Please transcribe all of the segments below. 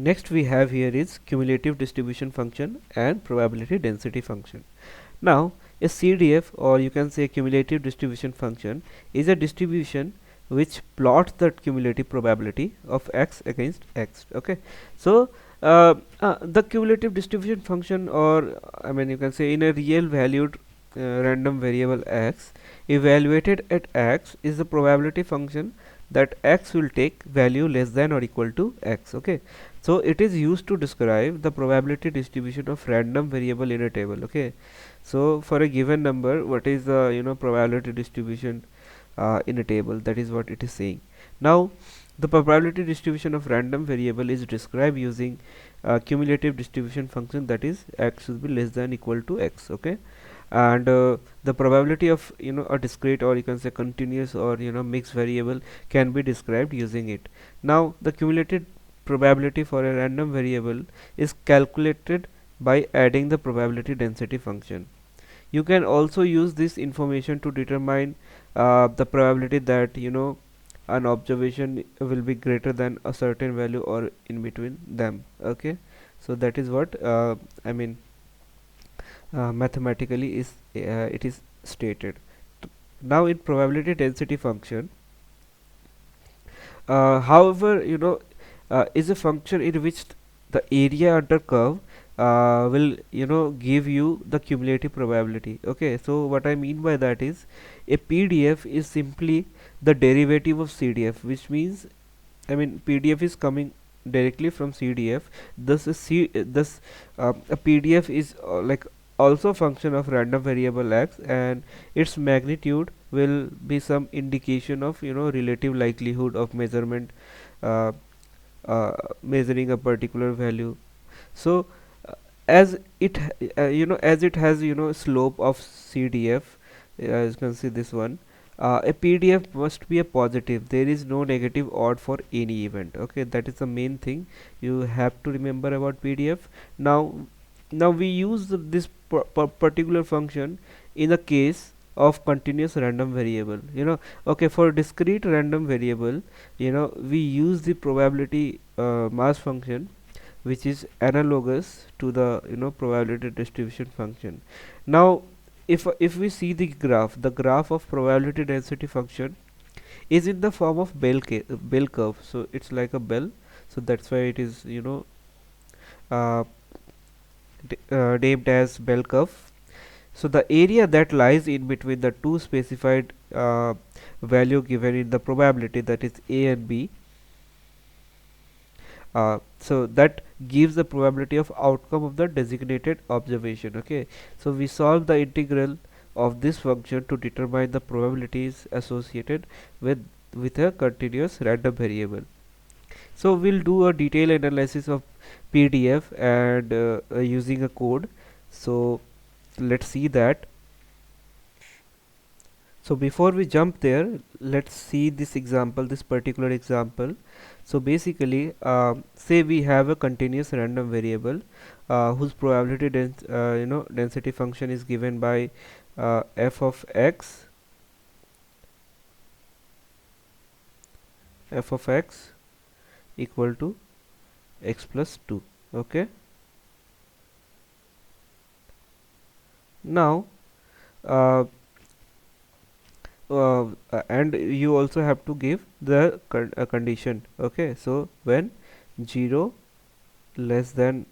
Next we have here is cumulative distribution function and probability density function. Now a CDF, or you can say cumulative distribution function, is a distribution which plots the cumulative probability of x against x. Okay, so the cumulative distribution function, or I mean you can say in a real valued random variable x evaluated at x, is the probability function that x will take value less than or equal to x. Okay, so it is used to describe the probability distribution of random variable in a table. Okay, so for a given number, what is the probability distribution in a table? That is what it is saying. Now the probability distribution of random variable is described using cumulative distribution function, that is x should be less than equal to x. Okay, and the probability of a discrete, or you can say continuous, or mixed variable can be described using it. Now the cumulative probability for a random variable is calculated by adding the probability density function. You can also use this information to determine the probability that an observation will be greater than a certain value or in between them. Okay, so that is what I mean mathematically is it is stated. Now in probability density function, however, is a function in which the area under curve will give you the cumulative probability. Okay, so what I mean by that is a PDF is simply the derivative of CDF, which means, I mean, PDF is coming directly from CDF. Thus a PDF is like also function of random variable x, and its magnitude will be some indication of relative likelihood of measurement, uh, measuring a particular value. So as it as it has slope of CDF, as you can see this one, a PDF must be a positive. There is no negative odd for any event. Okay, that is the main thing you have to remember about PDF. Now we use this particular function in the case of continuous random variable. Okay, for discrete random variable, we use the probability mass function, which is analogous to the probability distribution function. Now if we see the graph of probability density function is in the form of bell curve, so it's like a bell, so that's why it is uh, named as bell curve. So the area that lies in between the two specified value given in the probability, that is a and b, so that gives the probability of outcome of the designated observation. Okay, so we solve the integral of this function to determine the probabilities associated with a continuous random variable. So we'll do a detailed analysis of PDF and using a code. So let's see that. So before we jump there, let's see this example, this particular example. So basically, say we have a continuous random variable whose probability density function is given by f of x equal to x plus 2. Okay, now uh, and you also have to give the condition. Okay, so when 0 less than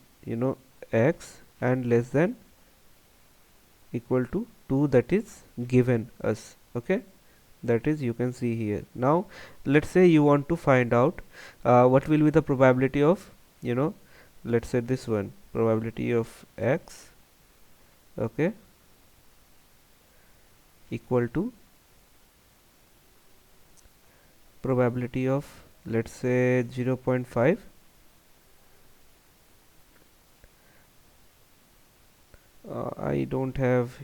x and less than equal to 2, that is given us. Okay, that is you can see here. Now let's say you want to find out what will be the probability of let's say this one, probability of x, okay, equal to probability of, let's say, 0.5. I don't have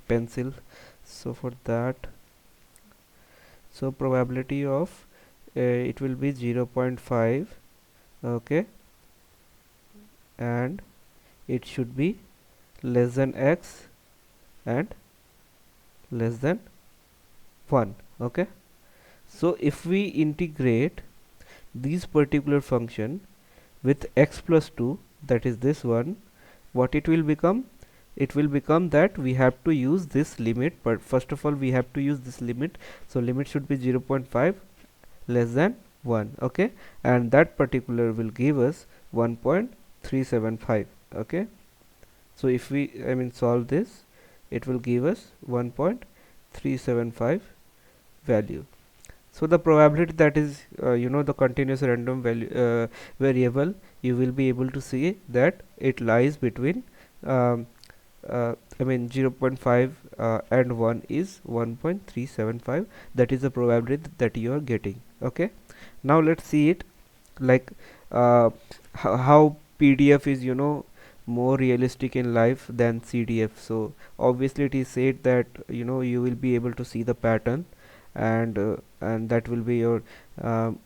pencil, so for that, so probability of it will be 0.5. Okay, and it should be less than x and less than 1. Okay, so if we integrate these particular function, with x plus 2, that is this one, what it will become? It will become that we have to use this limit, but first of all we have to use this limit. So limit should be 0.5 less than 1, okay, and that particular will give us 1.375, okay. So if we solve this, it will give us 1.375 value. So the probability, that is the continuous random value variable, you will be able to see that it lies between um, 0.5 and 1 is 1.375. That is the probability that you are getting, okay. Now let's see it, like how PDF is more realistic in life than CDF. So obviously it is said that you will be able to see the pattern, and that will be your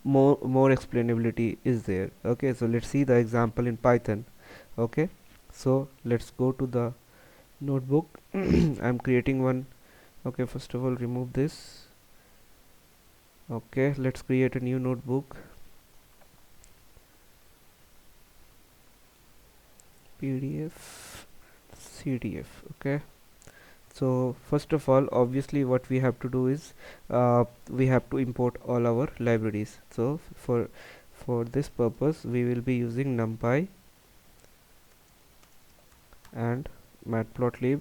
more explainability is there, okay. So let's see the example in Python, okay. So let's go to the notebook. I'm creating one, okay. First of all, remove this, okay. Let's create a new notebook. PDF, CDF, okay. So first of all, obviously what we have to do is we have to import all our libraries. So for this purpose we will be using NumPy and Matplotlib,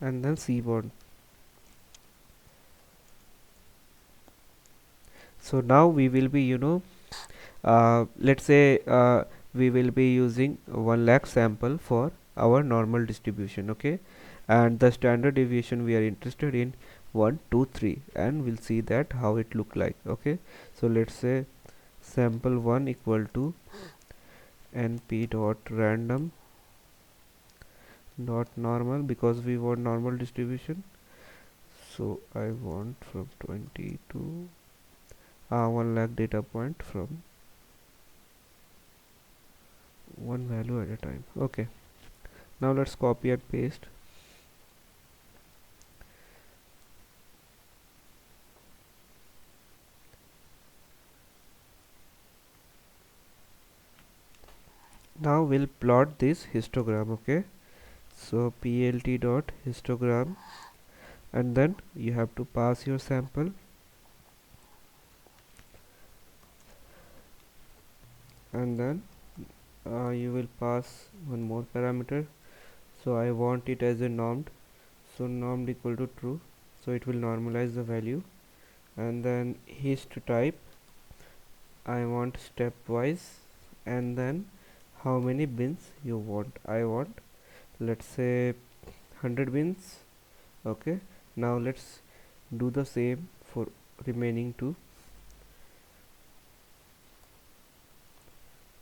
and then Cboard. So now we will be let's say we will be using 1 lakh sample for our normal distribution, okay, and the standard deviation we are interested in 1 2 3, and we'll see that how it look like, okay. So let's say sample 1 equal to np dot random dot normal, because we want normal distribution. So I want from 20 to 1 lakh data point from one value at a time, okay. Now let's copy and paste. Now we'll plot this histogram, okay. So plt dot histogram, and then you have to pass your sample, and then you will pass one more parameter. So I want it as a normed, so normed equal to true, so it will normalize the value. And then hist type I want stepwise, and then how many bins you want. I want, let's say, 100 bins, okay. Now let's do the same for remaining two,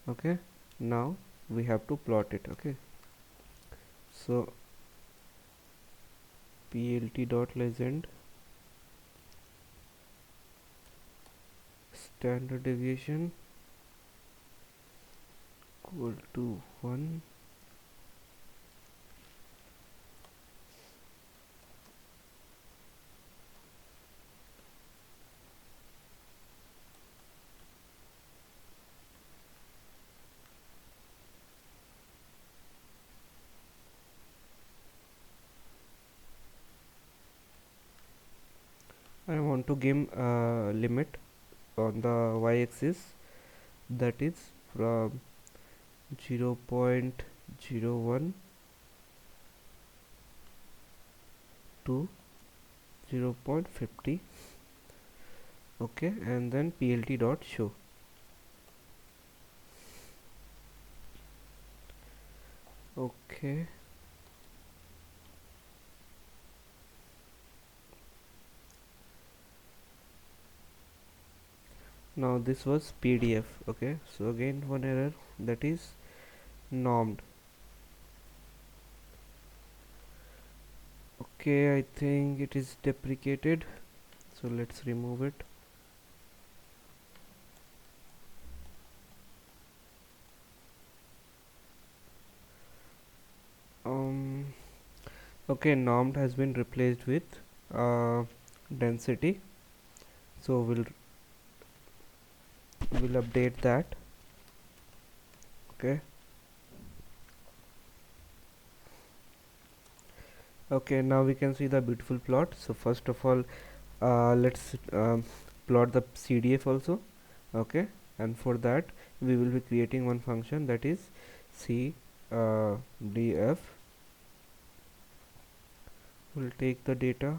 okay. Now we have to plot it, okay. So plt dot legend standard deviation equal to 1, I want to give limit on the y-axis, that is from 0.01 to 0.50, okay, and then plt dot show, okay. Now this was PDF, okay. So again one error, that is normed, okay. I think it is deprecated, so let's remove it. Okay, normed has been replaced with uh, density, so we'll update that. Okay. Okay, now we can see the beautiful plot. So first of all, let's plot the CDF also. Okay, and for that we will be creating one function, that is CDF. We'll take the data,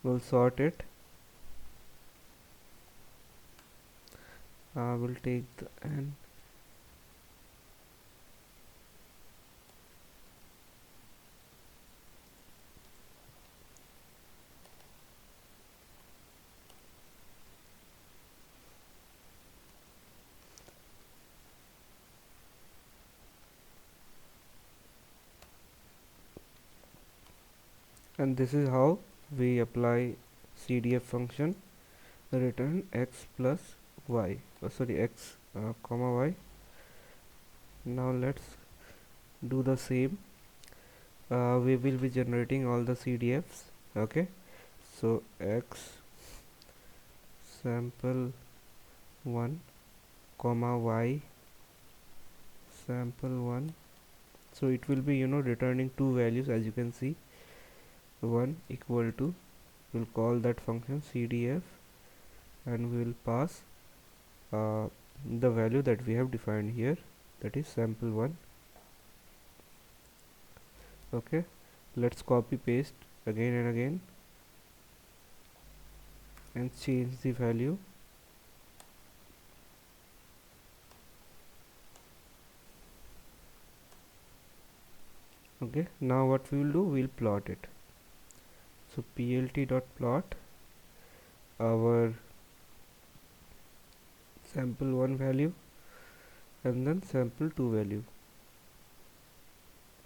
we'll sort it, we'll take the and this is how we apply CDF function, return x plus y, sorry, x comma y. Now let's do the same. We will be generating all the CDFs. Okay, so x sample 1 comma y sample 1. So it will be returning two values, as you can see, 1 equal to, we'll call that function CDF, and we will pass the value that we have defined here, that is sample 1. Okay, let's copy paste again and again and change the value. Okay, now what we will do, we'll plot it. So plt dot plot our sample 1 value and then sample 2 value,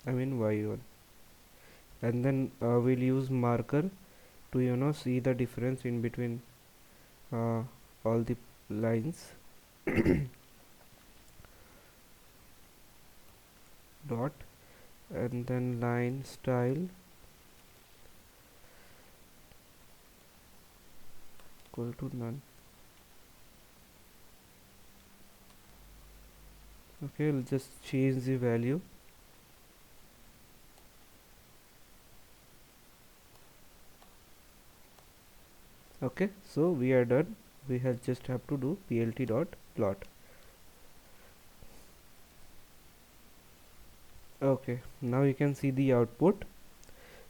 I mean y1, and then we'll use marker to see the difference in between all the lines. Dot, and then line style equal to none. Okay, we'll just change the value. Okay, so we are done. We just have to do plt dot plot. Okay, now you can see the output.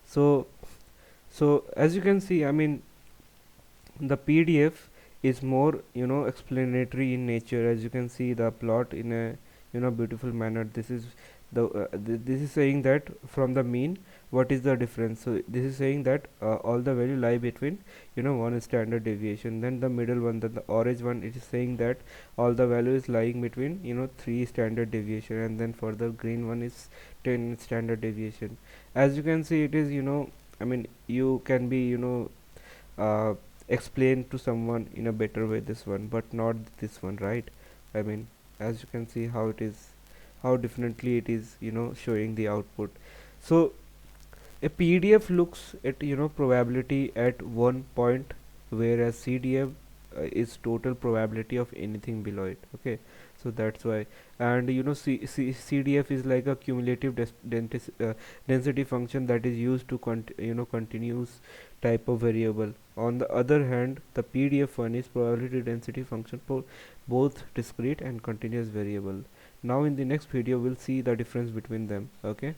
So as you can see, I mean, the PDF is more explanatory in nature. As you can see the plot in a beautiful manner. This is the this is saying that from the mean what is the difference. So this is saying that all the value lie between one standard deviation. Then the middle one, then the orange one, it is saying that all the value is lying between 3 standard deviation, and then for the green one is 10 standard deviation. As you can see, it is I mean, you can be uh, explain to someone in a better way this one, but not this one, right? I mean, as you can see how it is, how differently it is showing the output. So a PDF looks at probability at one point, whereas CDF is total probability of anything below it. Okay, so that's why. And CDF is like a cumulative density function that is used to continuous type of variable. On the other hand, the PDF one is probability density function for both discrete and continuous variable. Now in the next video we'll see the difference between them. Okay.